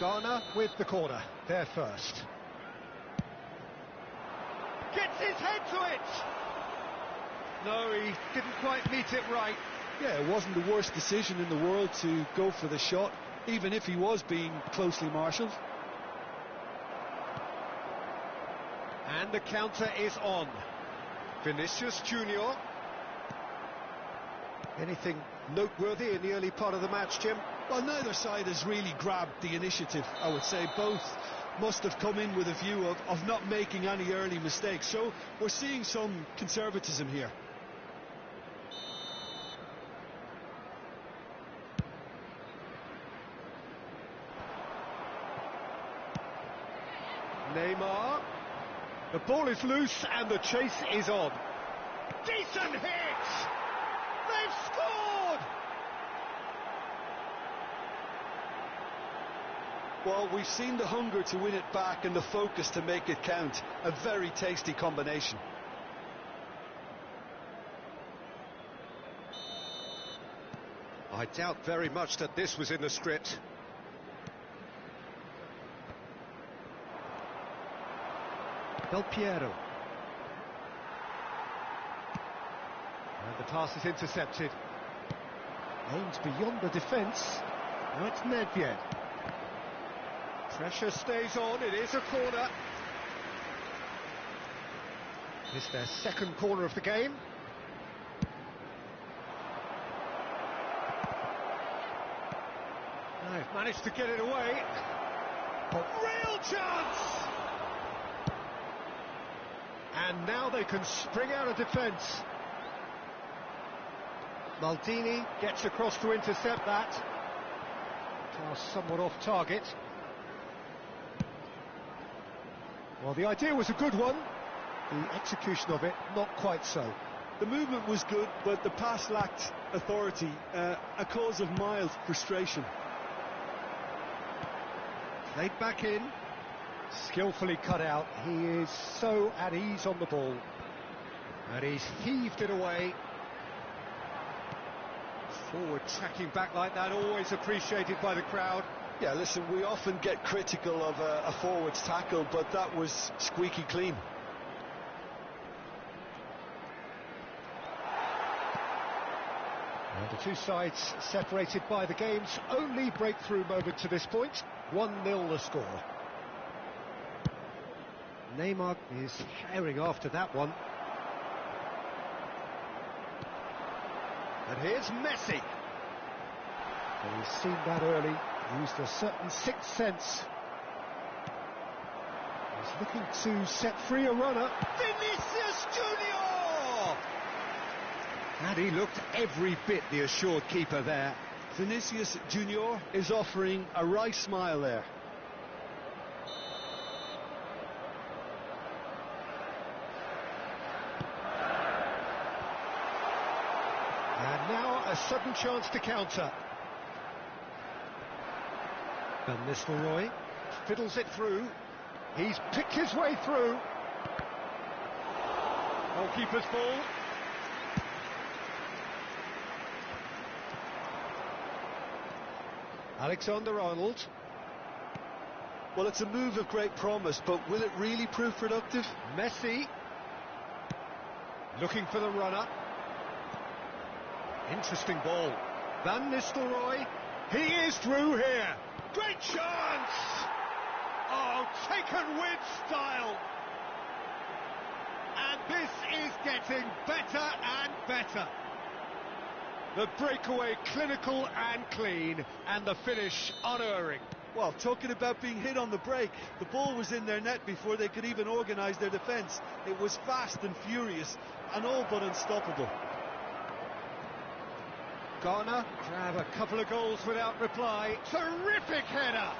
Ghana with the corner, there first. Gets his head to it! No, he didn't quite meet it right. Yeah, it wasn't the worst decision in the world to go for the shot, even if he was being closely marshalled. And the counter is on. Vinicius Junior. Anything noteworthy in the early part of the match, Jim? Well, neither side has really grabbed the initiative, I would say. Both must have come in with a view of not making any early mistakes. So we're seeing some conservatism here. Neymar. The ball is loose and the chase is on. Decent hit! They've scored! Well, we've seen the hunger to win it back and the focus to make it count. A very tasty combination. I doubt very much that this was in the script. Del Piero. And the pass is intercepted. Aimed beyond the defence. Now it's Nedved. Pressure stays on, it is a corner. It's their second corner of the game. They've managed to get it away. A real chance! And now they can spring out of defence. Maldini gets across to intercept that. Pass somewhat off target. Well, the idea was a good one. The execution of it, not quite so. The movement was good, but the pass lacked authority, a cause of mild frustration. Played back in. Skillfully cut out. He is so at ease on the ball. And he's heaved it away. Forward tracking back like that, always appreciated by the crowd. Yeah, listen, we often get critical of a forward's tackle, but that was squeaky clean. And the two sides separated by the game's only breakthrough moment to this point. 1-0 the score. Neymar is herring after that one. And here's Messi. He's seen that early, used a certain sixth sense. He's looking to set free a runner. Vinicius Junior! And he looked every bit the assured keeper there. Vinicius Junior is offering a wry smile there. And now a sudden chance to counter. Van Nistelrooy fiddles it through. He's picked his way through. Goalkeeper's ball. Alexander-Arnold. Well, it's a move of great promise, but will it really prove productive? Messi. Looking for the runner. Interesting ball. Van Nistelrooy. He is through here. Great chance! Oh, taken with style. And this is getting better and better. The breakaway clinical and clean, and the finish unerring. Well, talking about being hit on the break, the ball was in their net before they could even organise their defence. It was fast and furious, and all but unstoppable. Ghana grab a couple of goals without reply. Terrific header!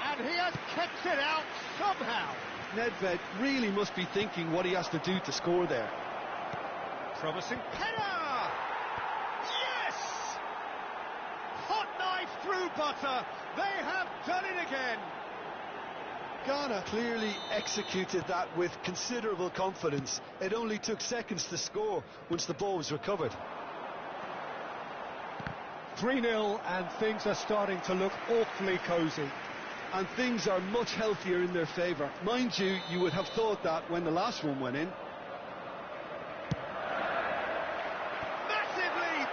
And he has kept it out somehow. Nedved really must be thinking what he has to do to score there. Promising header! Yes! Hot knife through butter. They have done it again. Ghana clearly executed that with considerable confidence. It only took seconds to score once the ball was recovered. 3-0 and things are starting to look awfully cosy. And things are much healthier in their favour. Mind you, you would have thought that when the last one went in. Massive leap!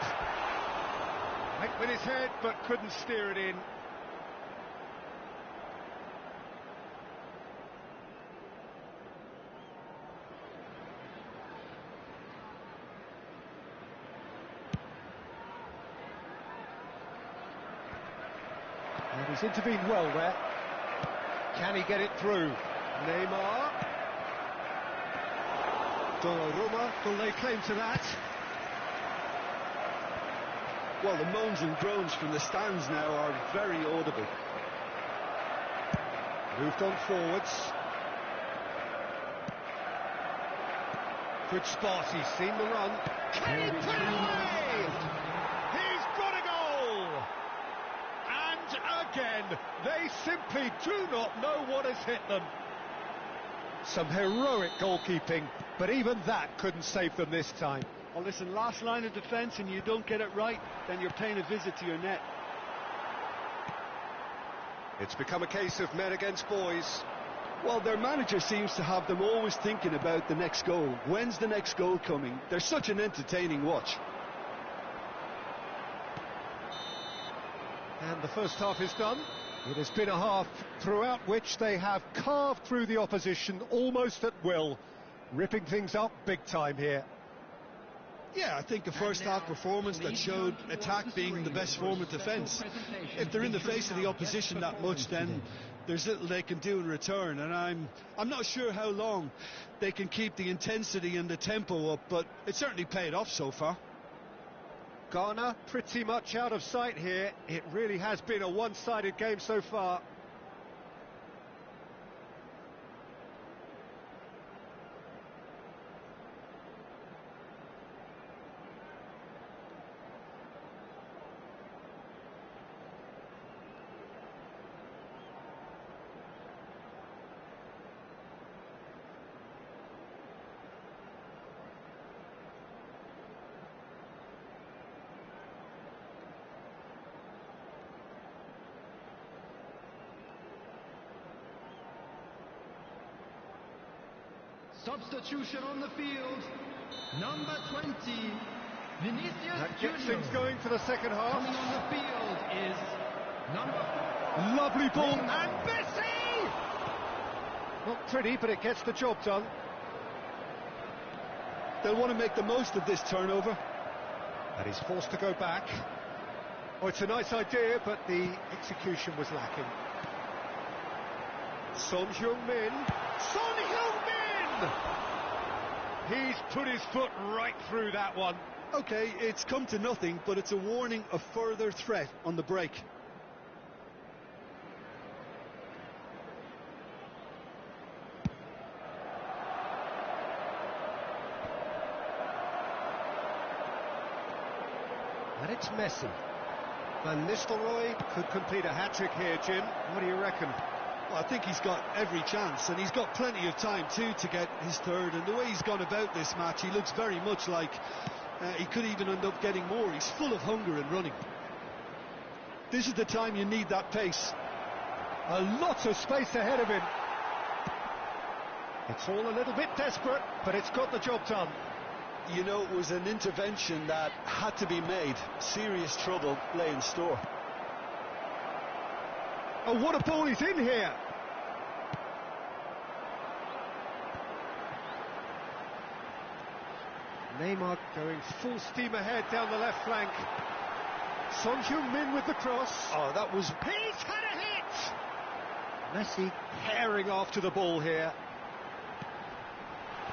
Went with his head but couldn't steer it in. And he's intervened well there. Can he get it through? Neymar. Donnarumma will lay claim to that. Well, the moans and groans from the stands now are very audible. Moved on forwards. Good spot, he's seen the run. Can he put it away? He's got a goal! And again, they simply do not know what has hit them. Some heroic goalkeeping, but even that couldn't save them this time. Well, listen, last line of defence and you don't get it right, then you're paying a visit to your net. It's become a case of men against boys. Well, their manager seems to have them always thinking about the next goal. When's the next goal coming? They're such an entertaining watch. And the first half is done. It has been a half throughout which they have carved through the opposition almost at will, ripping things up big time here. Yeah, I think a first-half performance that showed attack being the best form of defence. If they're in the face of the opposition that much, then there's little they can do in return, and I'm not sure how long they can keep the intensity and the tempo up, but it certainly paid off so far. Ghana pretty much out of sight here. It really has been a one-sided game so far. Substitution on the field, number 20, Vinicius That gets Junior. things going for the second half. Coming on the field is number 4. Lovely ball, and Messi! Not pretty, but it gets the job done. They'll want to make the most of this turnover. And he's forced to go back. Oh, it's a nice idea, but the execution was lacking. Son Heung-min. Son Heung-min! He's put his foot right through that one. Okay, it's come to nothing, but it's a warning of further threat on the break. And it's Messi. Van Nistelrooy could complete a hat-trick here, Jim. What do you reckon? Well, I think he's got every chance, and he's got plenty of time too to get his third, and the way he's gone about this match, he looks very much like he could even end up getting more. He's full of hunger and running. This is the time you need that pace. A lot of space ahead of him. It's all a little bit desperate, but it's got the job done. You know, it was an intervention that had to be made. Serious trouble lay in store. Oh, what a ball he's in here! Neymar going full steam ahead down the left flank. Son Heung-min with the cross. Oh, that was... He's had a hit! Messi tearing after the ball here.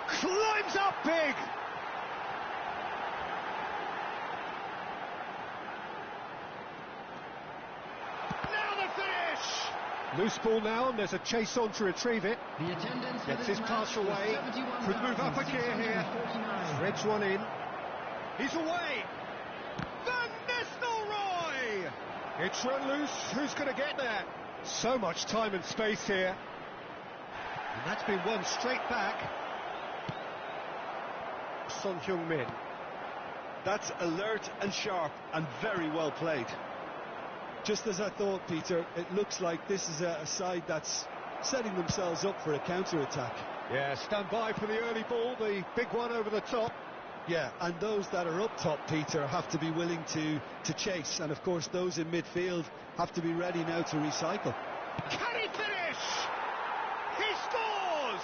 Climbs up big! Loose ball now, and there's a chase on to retrieve it. The attendance Gets his pass away. Could move up a gear here. Threads one in. He's away. Van Nistelrooy! It's run loose. Who's going to get there? So much time and space here. And that's been won straight back. Son Heung-min. That's alert and sharp and very well played. Just as I thought, Peter, it looks like this is a side that's setting themselves up for a counter-attack. Yeah, stand by for the early ball, the big one over the top. Yeah, and those that are up top, Peter, have to be willing to chase, and of course those in midfield have to be ready now to recycle. Can he finish? He scores!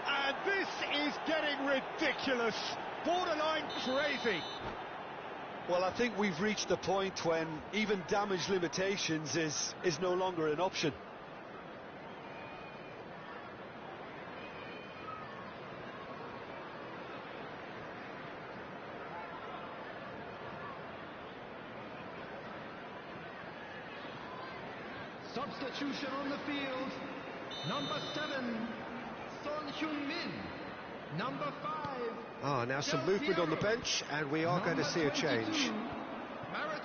And this is getting ridiculous, borderline crazy. Well, I think we've reached the point when even damage limitations is no longer an option. Substitution on the field. Number 7, Son Heung-min. Number 5. Now some movement on the bench, and we are going to see a change.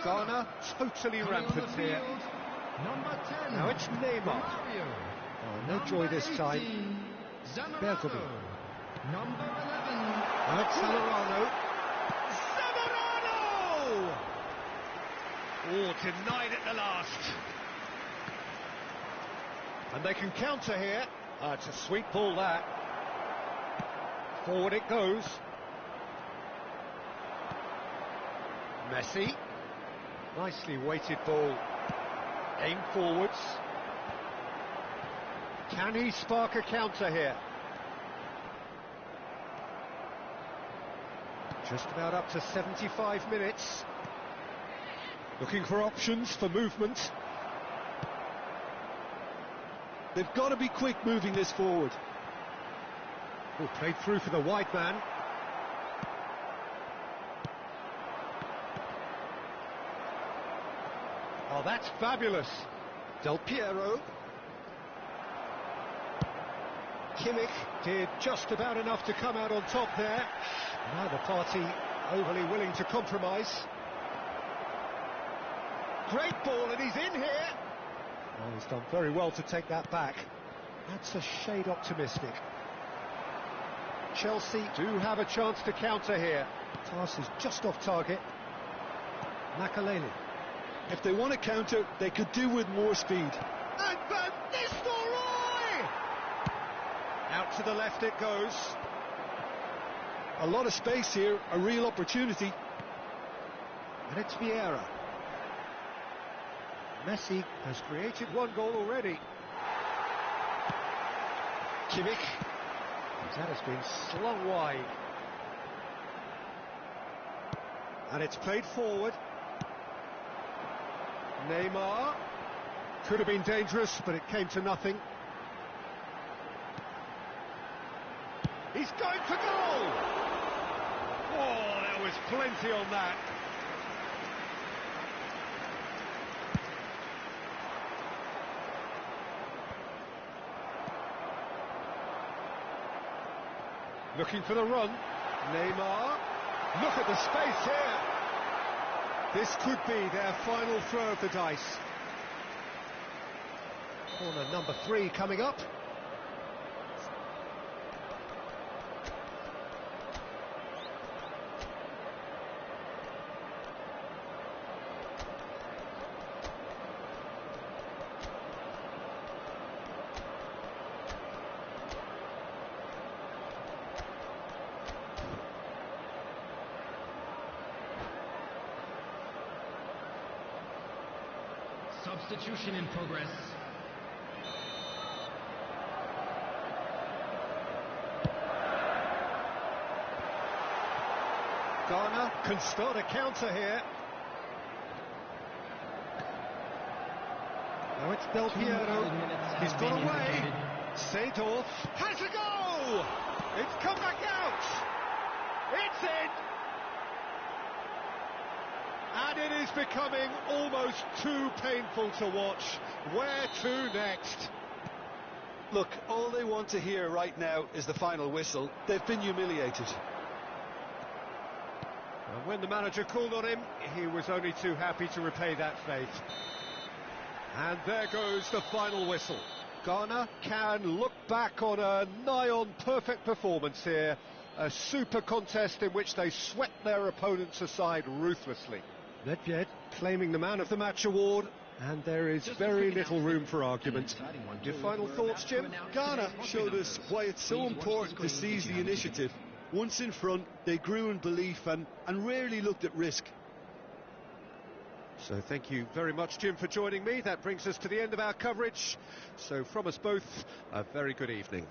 Ghana totally rampant here. Number 10. Now it's Neymar. No joy this time. Bergamo. Number 11. That's Zamorano. Zamorano! Oh, denied at the last. And they can counter here. It's a sweet ball, that. Forward it goes. Messi. Nicely weighted ball. Aim forwards. Can he spark a counter here? Just about up to 75 minutes. Looking for options for movement. They've got to be quick moving this forward. Oh, played through for the wide man. Oh, that's fabulous. Del Piero. Kimmich did just about enough to come out on top there. Neither party overly willing to compromise. Great ball, and he's in here. Oh, he's done very well to take that back. That's a shade optimistic. Chelsea do have a chance to counter here. Pass is just off target. Makaleli. If they want to counter, they could do with more speed. And Van Nistelrooy! Out to the left it goes. A lot of space here, a real opportunity. And it's Vieira. Messi has created one goal already. Kimmich. That has been slung wide. And it's played forward. Neymar. Could have been dangerous, but it came to nothing. He's going for goal! Oh, there was plenty on that. Looking for the run. Neymar. Look at the space here. This could be their final throw of the dice. Corner number 3 coming up. Substitution in progress. Ghana can start a counter here. Now it's Del Piero. He's got away. Seedorf has a go! It's come back out! It's in! And it is becoming almost too painful to watch. Where to next? Look, all they want to hear right now is the final whistle. They've been humiliated. And when the manager called on him, he was only too happy to repay that fate. And there goes the final whistle. Ghana can look back on a nigh-on perfect performance here. A super contest in which they swept their opponents aside ruthlessly. Nedved claiming the Man of the Match award, and there is very little room for argument. Your final thoughts, Jim? Ghana showed us why it's so important to seize the initiative. Once in front, they grew in belief and rarely looked at risk. So thank you very much, Jim, for joining me. That brings us to the end of our coverage. So from us both, a very good evening.